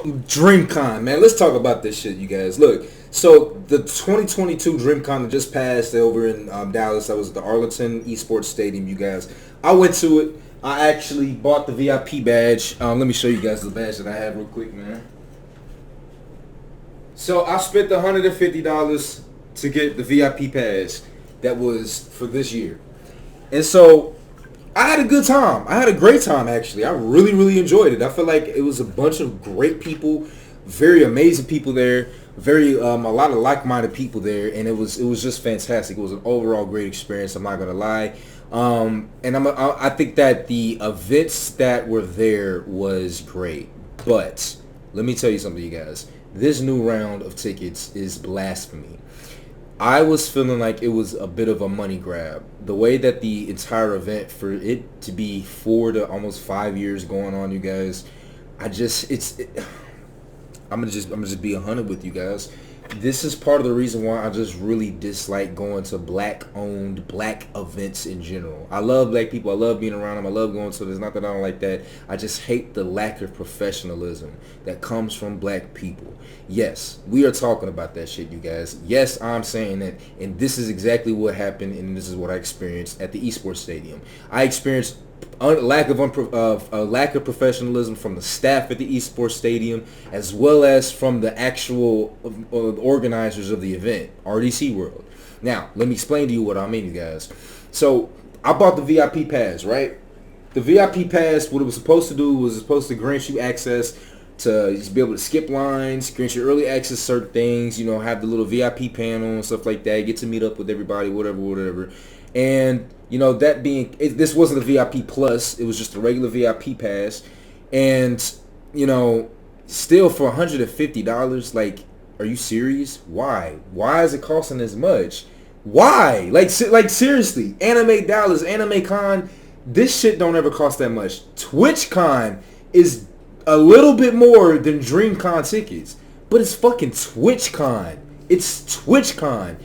Dreamcon, man. Let's talk about this shit, you guys. Look, so the 2022 Dreamcon that just passed over in Dallas, that was the Arlington Esports Stadium, you guys. I went to it. I actually bought the VIP badge. Let me show you guys the badge that I have real quick, man. So I spent the $150 to get the VIP pass that was for this year. And so I had a good time. I had a great time, actually. I really, really enjoyed it. I feel like it was a bunch of great people, very amazing people there, a lot of like-minded people there, and it was just fantastic. It was an overall great experience. I'm not gonna lie. And I think that the events that were there was great. But let me tell you something, you guys. This new round of tickets is blasphemy. I was feeling like it was a bit of a money grab. The way that the entire event, for it to be 4 to almost 5 years going on, you guys, I'm gonna just be 100 with you guys. This is part of the reason why I just really dislike going to black-owned, black events in general. I love black people. I love being around them. I love going to this. Not that I don't like that. I just hate the lack of professionalism that comes from black people. Yes, we are talking about that shit, you guys. Yes, I'm saying that, and this is exactly what happened, and this is what I experienced at the esports stadium. I experienced a lack of professionalism from the staff at the esports stadium, as well as from the actual organizers of the event, RDC World. Now, let me explain to you what I mean, you guys. So, I bought the VIP pass, right? The VIP pass, what it was supposed to do was supposed to grant you access to just be able to skip lines, grant you early access to certain things, you know, have the little VIP panel and stuff like that, get to meet up with everybody, whatever. And, you know, that being, this wasn't a VIP plus, it was just a regular VIP pass. And, you know, still for $150, like, are you serious? Why? Why is it costing as much? Why? Like seriously, Anime Dallas, Anime Con, this shit don't ever cost that much. TwitchCon is a little bit more than Dreamcon tickets, but it's fucking TwitchCon. It's TwitchCon.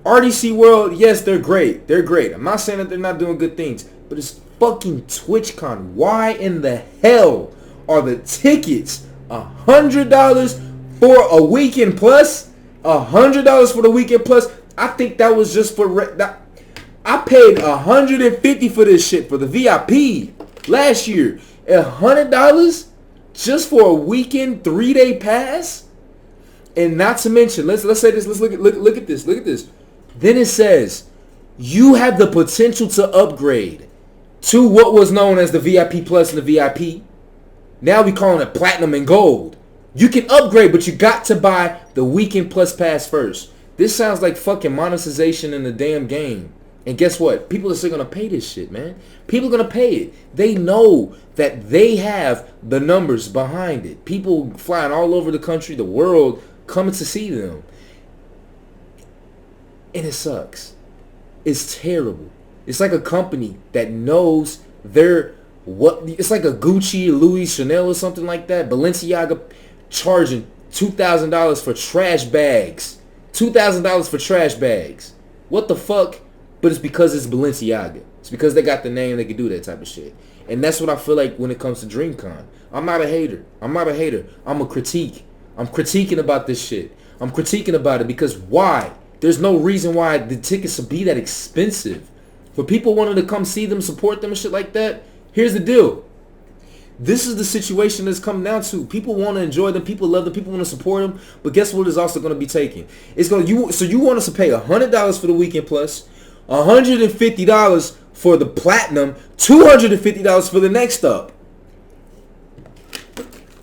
RDC World, yes, they're great. They're great. I'm not saying that they're not doing good things, but it's fucking TwitchCon. Why in the hell are the tickets $100 for a weekend plus? $100 for the weekend plus? I think that was just for I paid $150 for this shit for the VIP last year. $100 just for a weekend 3-day pass? And not to mention, let's say this. Let's look at this. Look at this. Then it says you have the potential to upgrade to what was known as the VIP Plus and the VIP. Now we calling it Platinum and Gold. You can upgrade, but you got to buy the Weekend Plus pass first. This sounds like fucking monetization in the damn game. And guess what? People are still going to pay this shit, man. People are going to pay it. They know that they have the numbers behind it. People flying all over the country, the world, coming to see them. And it sucks. It's terrible. It's like a company that knows it's like a Gucci, Louis, Chanel or something like that. Balenciaga charging $2,000 for trash bags. $2,000 for trash bags. What the fuck? But it's because it's Balenciaga. It's because they got the name, they can do that type of shit. And that's what I feel like when it comes to Dreamcon. I'm not a hater. I'm a critique. I'm critiquing about this shit. I'm critiquing about it because why? There's no reason why the tickets should be that expensive. For people wanting to come see them, support them and shit like that, here's the deal. This is the situation that's come down to. People want to enjoy them. People love them. People want to support them. But guess what is also going to be taken? So you want us to pay $100 for the Weekend Plus, $150 for the Platinum, $250 for the next up.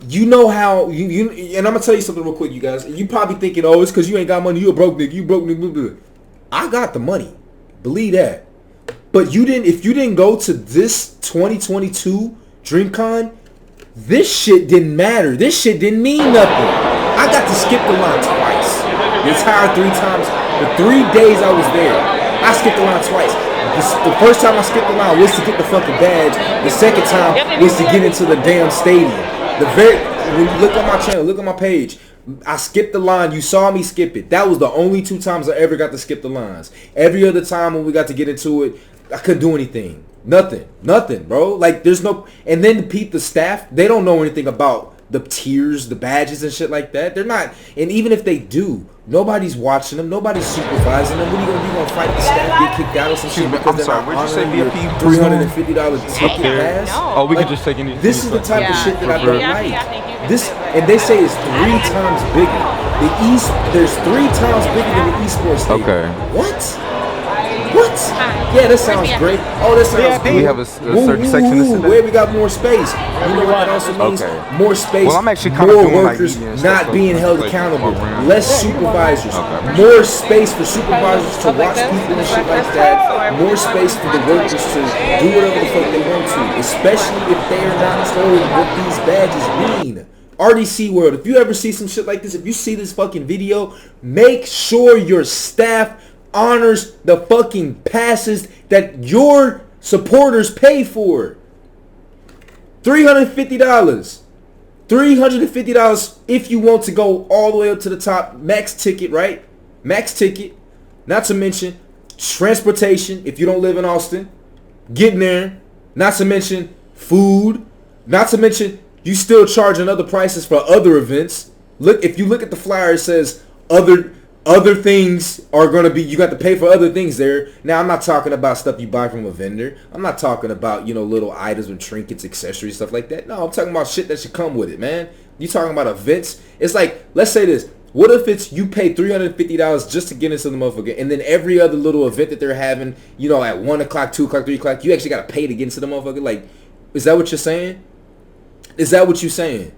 You know how you and I'm gonna tell you something real quick, you guys. You probably thinking, oh, it's because you ain't got money. You a broke nigga. You broke nigga. I got the money. Believe that. But you didn't. If you didn't go to this 2022 Dreamcon, this shit didn't matter. This shit didn't mean nothing. I got to skip the line twice. The entire 3 times. The 3 days I was there, I skipped the line twice. The first time I skipped the line was to get the fucking badge. The second time was to get into the damn stadium. When you look on my channel, look on my page, I skipped the line. You saw me skip it. That was the only 2 times I ever got to skip the lines. Every other time when we got to get into it, I couldn't do anything. Nothing, bro. Like there's no. And then the staff, they don't know anything about the tiers, the badges and shit like that. They're not, and even if they do, nobody's watching them, nobody's supervising them. What are you gonna do? You gonna fight the staff, get kicked out or some shit because they're not honoring your $350 ticket pass? Oh, we can just take any. This is the type of shit that I don't like. This, and they say it's 3 times bigger. There's 3 times bigger than the esports stadium. Okay. What? Yeah, that sounds great. Oh, that sounds good. We have a certain section to sit where we got more space. You know what that also means? More space. Well, I'm actually kind of more doing workers like not being held accountable. Less supervisors. More space for supervisors to watch people and shit like that. More space for the workers to do whatever the fuck they want to, especially if they are not told what these badges mean. RDC World, if you ever see some shit like this, if you see this fucking video, make sure your staff honors the fucking passes that your supporters pay for. $350. $350 if you want to go all the way up to the top. Max ticket, right? Max ticket. Not to mention transportation if you don't live in Austin. Getting there. Not to mention food. Not to mention you still charging other prices for other events. Look, if you look at the flyer, it says other things are going to be, you got to pay for other things there. Now, I'm not talking about stuff you buy from a vendor. I'm not talking about, you know, little items with trinkets, accessories, stuff like that. No, I'm talking about shit that should come with it, man. You talking about events. It's like, let's say this. What if it's you pay $350 just to get into the motherfucker, and then every other little event that they're having, you know, at 1 o'clock, 2 o'clock, 3 o'clock, you actually got to pay to get into the motherfucker? Like, is that what you're saying? Is that what you're saying?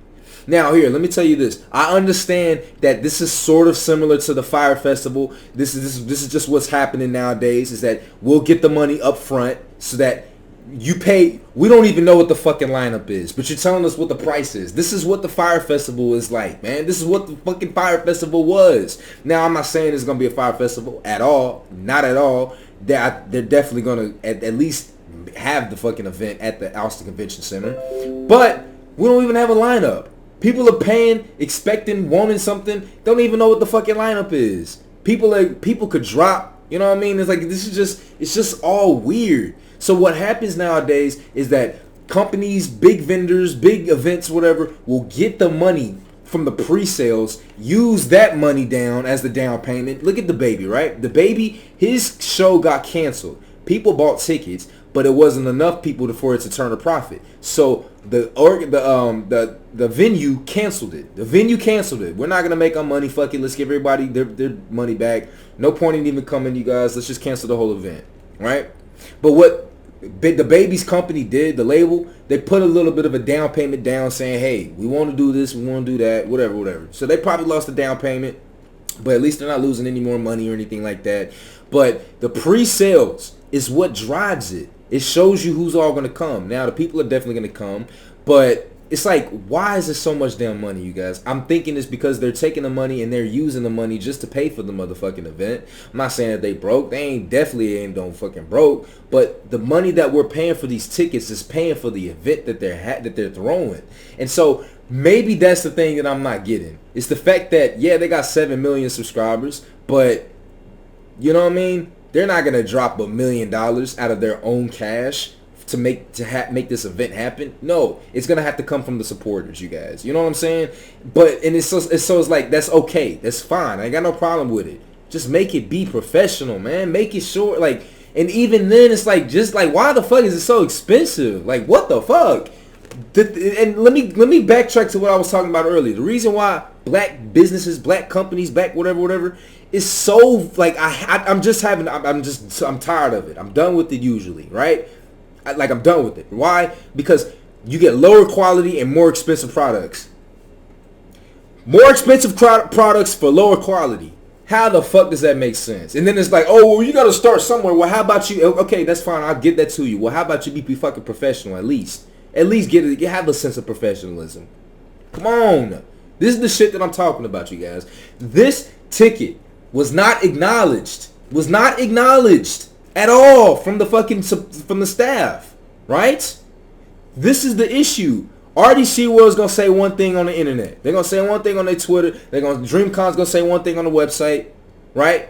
Now, here, let me tell you this. I understand that this is sort of similar to the Fire Festival. This is just what's happening nowadays, is that we'll get the money up front so that you pay. We don't even know what the fucking lineup is, but you're telling us what the price is. This is what the Fire Festival is like, man. This is what the fucking Fire Festival was. Now, I'm not saying it's going to be a Fire Festival at all. Not at all. They're definitely going to at least have the fucking event at the Austin Convention Center. But we don't even have a lineup. People are paying, expecting, wanting something. Don't even know what the fucking lineup is. People could drop. You know what I mean? It's like it's just all weird. So what happens nowadays is that companies, big vendors, big events, whatever, will get the money from the pre-sales, use that money down as the down payment. Look at the baby, right? The baby, his show got canceled. People bought tickets, but it wasn't enough people for it to turn a profit. So the venue canceled it. The venue canceled it. We're not gonna make our money. Fuck it. Let's give everybody their money back. No point in even coming, you guys. Let's just cancel the whole event, right? But what the baby's company did, the label, they put a little bit of a down payment down, saying, "Hey, we want to do this, we want to do that, whatever." So they probably lost the down payment, but at least they're not losing any more money or anything like that. But the pre-sales is what drives it. It shows you who's all going to come. Now, the people are definitely going to come, but it's like, why is there so much damn money, you guys? I'm thinking it's because they're taking the money and they're using the money just to pay for the motherfucking event. I'm not saying that they broke. They definitely ain't don't fucking broke, but the money that we're paying for these tickets is paying for the event that they're throwing. And so maybe that's the thing that I'm not getting. It's the fact that, yeah, they got 7 million subscribers, but you know what I mean? They're not gonna drop $1 million out of their own cash to make this event happen. No, it's gonna have to come from the supporters, you guys. You know what I'm saying? But and it's like that's okay, that's fine. I ain't got no problem with it. Just make it be professional, man. Make it short, like, and even then, it's like just like why the fuck is it so expensive? Like what the fuck? And let me backtrack to what I was talking about earlier. The reason why black businesses, black companies, whatever, is so like I'm tired of it. I'm done with it usually, right? I'm done with it. Why? Because you get lower quality and more expensive products. More expensive products for lower quality. How the fuck does that make sense? And then it's like, oh, well, you got to start somewhere. Well, how about you? Okay, that's fine. I'll get that to you. Well, how about you be fucking professional at least? At least have a sense of professionalism. Come on. This is the shit that I'm talking about, you guys. This ticket was not acknowledged. Was not acknowledged at all from the staff, right? This is the issue. RDC World's gonna say one thing on the internet. They're gonna say one thing on their Twitter. Dreamcon's gonna say one thing on the website, right?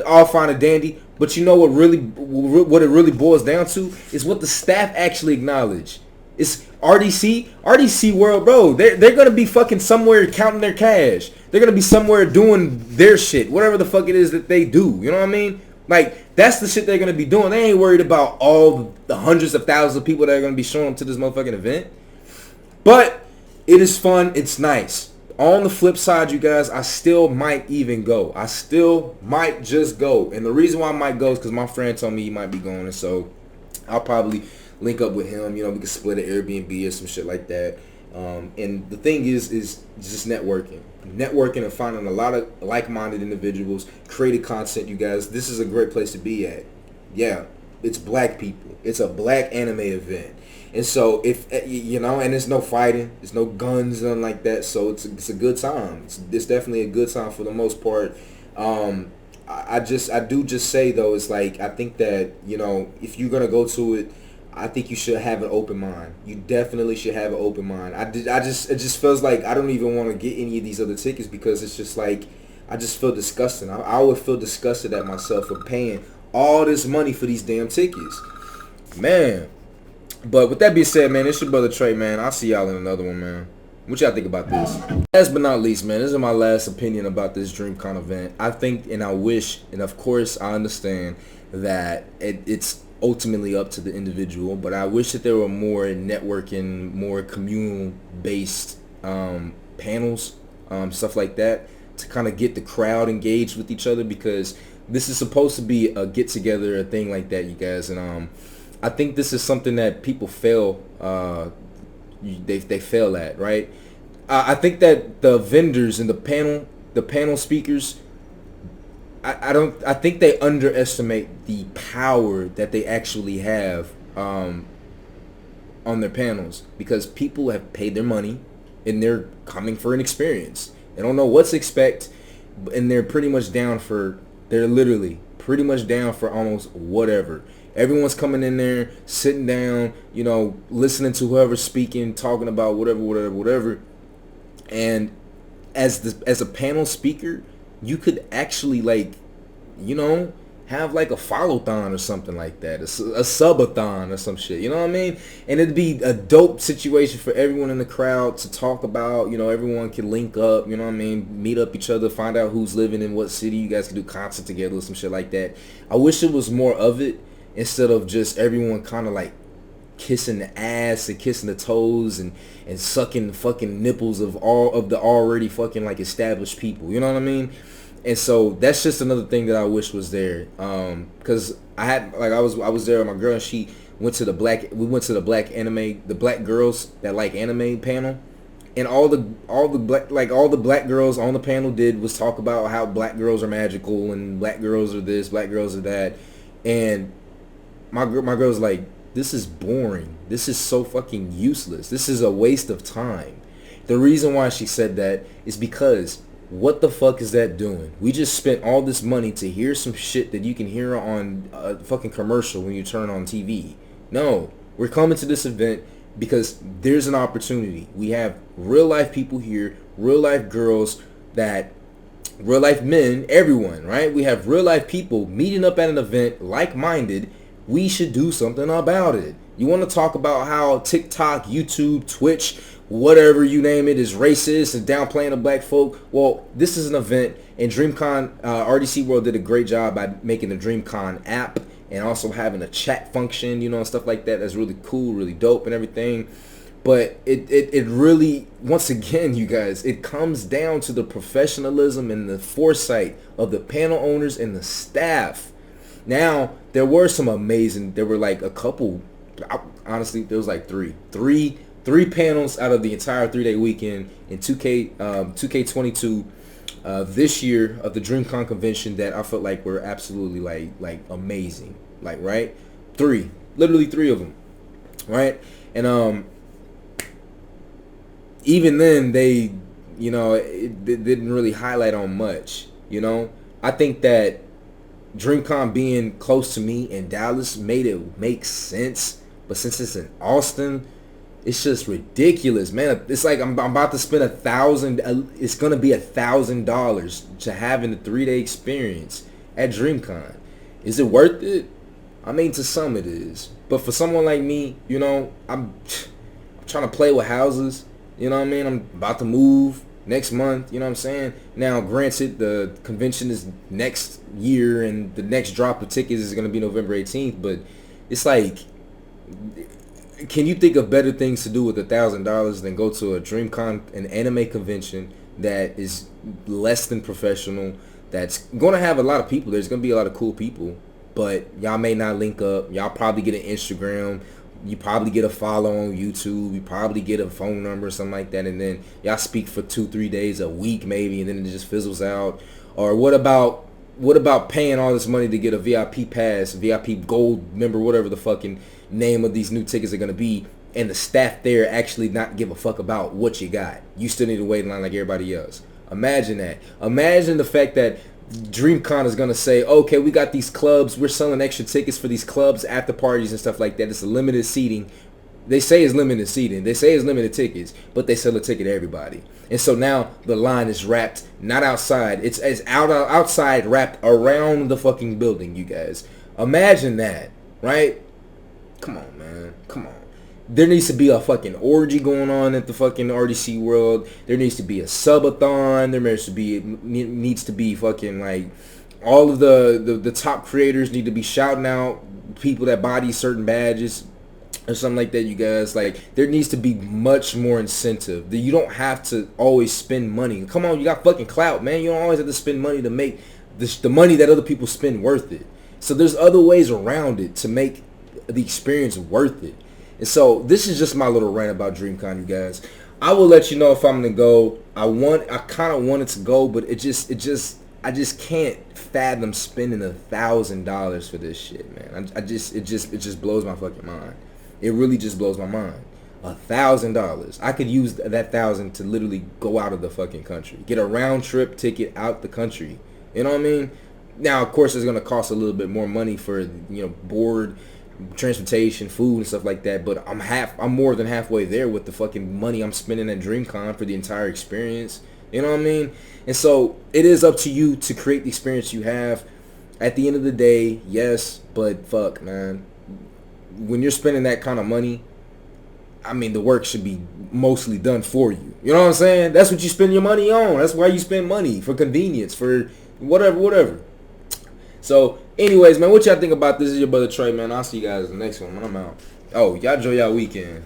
All fine and dandy. But you know what it really boils down to is what the staff actually acknowledge. It's RDC World, bro. They're gonna be fucking somewhere counting their cash. They're gonna be somewhere doing their shit, whatever the fuck it is that they do. You know what I mean? Like, that's the shit they're gonna be doing. They ain't worried about all the hundreds of thousands of people that are gonna be showing up to this motherfucking event. But it is fun. It's nice. On the flip side, you guys, I still might even go. I still might just go. And the reason why I might go is because my friend told me he might be going. And so I'll probably link up with him. You know, we can split an Airbnb or some shit like that. And the thing is just networking. Networking and finding a lot of like-minded individuals, creating content, you guys. This is a great place to be at. Yeah, it's black people. It's a black anime event. And so, if you know, and there's no fighting, there's no guns, nothing like that. So it's a good time. It's definitely a good time for the most part. I do just say though, it's like I think that, you know, if you're gonna go to it, I think you should have an open mind. You definitely should have an open mind. It just feels like I don't even want to get any of these other tickets because it's just like I just feel disgusting. I would feel disgusted at myself for paying all this money for these damn tickets, man. But with that being said, man, it's your brother Trey, man. I'll see y'all in another one, man. What y'all think about this? Last but not least, man, this is my last opinion about this Dreamcon event. I think and I wish, and of course I understand that it's ultimately up to the individual, but I wish that there were more networking, more communal-based panels, stuff like that, to kind of get the crowd engaged with each other, because this is supposed to be a get-together, a thing like that, you guys, and I think this is something that people fail. They fail at, right? I think that the vendors and the panel speakers, I think they underestimate the power that they actually have on their panels, because people have paid their money and they're coming for an experience. They don't know what to expect, and they're literally pretty much down for almost whatever. Everyone's coming in there, sitting down, you know, listening to whoever's speaking, talking about whatever. And as a panel speaker, you could actually, like, you know, have like a follow-thon or something like that, a subathon or some shit, you know what I mean? And it'd be a dope situation for everyone in the crowd to talk about. You know, everyone can link up, you know what I mean, meet up each other, find out who's living in what city. You guys can do content together or some shit like that. I wish it was more of it, instead of just everyone kind of like kissing the ass and kissing the toes and sucking fucking nipples of all of the already fucking like established people, you know what I mean? And so that's just another thing that I wish was there, because I was there with my girl, and she went to the black anime, the black girls that like anime panel, and all the black girls on the panel did was talk about how black girls are magical and black girls are this, black girls are that. And my girl's like, this is boring. This is so fucking useless. This is a waste of time. The reason why she said that is because what the fuck is that doing? We just spent all this money to hear some shit that you can hear on a fucking commercial when you turn on TV. No, we're coming to this event because there's an opportunity. We have real life people here, real life girls, real life men, everyone, right? We have real life people meeting up at an event, like-minded. We should do something about it. You want to talk about how TikTok, YouTube, Twitch, whatever you name it, is racist and downplaying the black folk? Well, this is an event, and Dreamcon, RDC World did a great job by making the Dreamcon app and also having a chat function, you know, and stuff like that. That's really cool, really dope and everything. But it really, once again, you guys, it comes down to the professionalism and the foresight of the panel owners and the staff. Now, there were like a couple, honestly, there was like three panels out of the entire 3-day weekend in 2K22 this year of the Dreamcon convention that I felt like were absolutely like amazing, like, right? Literally three of them, right? And even then they, you know, it didn't really highlight on much, you know. I think that Dreamcon being close to me in Dallas made it make sense, but since it's in Austin, it's just ridiculous, man. It's like I'm about to spend $1,000. It's gonna be $1,000 to having the 3-day experience at Dreamcon. Is it worth it? I mean, to some it is, but for someone like me, you know, I'm trying to play with houses. You know what I mean? I'm about to move next month. You know what I'm saying? Now, granted, the convention is next year, and the next drop of tickets is gonna be November 18th. But it's like, can you think of better things to do with $1,000 than go to a Dreamcon, an anime convention that is less than professional? That's gonna have a lot of people. There's gonna be a lot of cool people, but y'all may not link up. Y'all probably get an Instagram. You probably get a follow on YouTube. You probably get a phone number or something like that, and then y'all speak for 2-3 days, a week maybe, and then it just fizzles out. Or what about paying all this money to get a VIP pass, VIP gold member, whatever the fucking name of these new tickets are gonna be, and the staff there actually not give a fuck about what you got? You still need to wait in line like everybody else. Imagine that. Imagine the fact that Dreamcon is going to say, okay, we got these clubs. We're selling extra tickets for these clubs, after parties and stuff like that. It's a limited seating. They say it's limited seating. They say it's limited tickets, but they sell a ticket to everybody. And so now the line is wrapped, not outside. It's outside, wrapped around the fucking building, you guys. Imagine that, right? Come on, man. Come on. There needs to be a fucking orgy going on at the fucking RDC World. There needs to be a subathon. There needs to be fucking like all of the top creators need to be shouting out people that body certain badges or something like that, you guys. Like, there needs to be much more incentive. You don't have to always spend money. Come on, you got fucking clout, man. You don't always have to spend money to make the money that other people spend worth it. So there's other ways around it to make the experience worth it. And so this is just my little rant about Dreamcon, you guys. I will let you know if I'm gonna go. I kind of wanted to go, but I just can't fathom spending $1,000 for this shit, man. It just blows my fucking mind. It really just blows my mind. $1,000. I could use that $1,000 to literally go out of the fucking country, get a round trip ticket out the country. You know what I mean? Now, of course, it's gonna cost a little bit more money for board, transportation, food, and stuff like that, but I'm more than halfway there with the fucking money I'm spending at Dreamcon for the entire experience. You know what I mean? And so it is up to you to create the experience you have. At the end of the day, yes, but fuck, man, when you're spending that kind of money, I mean, the work should be mostly done for you. You know what I'm saying? That's what you spend your money on. That's why you spend money, for convenience, for whatever. So, anyways, man, what y'all think about this? Is your brother Trey, man. I'll see you guys in the next one when I'm out. Oh, y'all enjoy y'all weekend.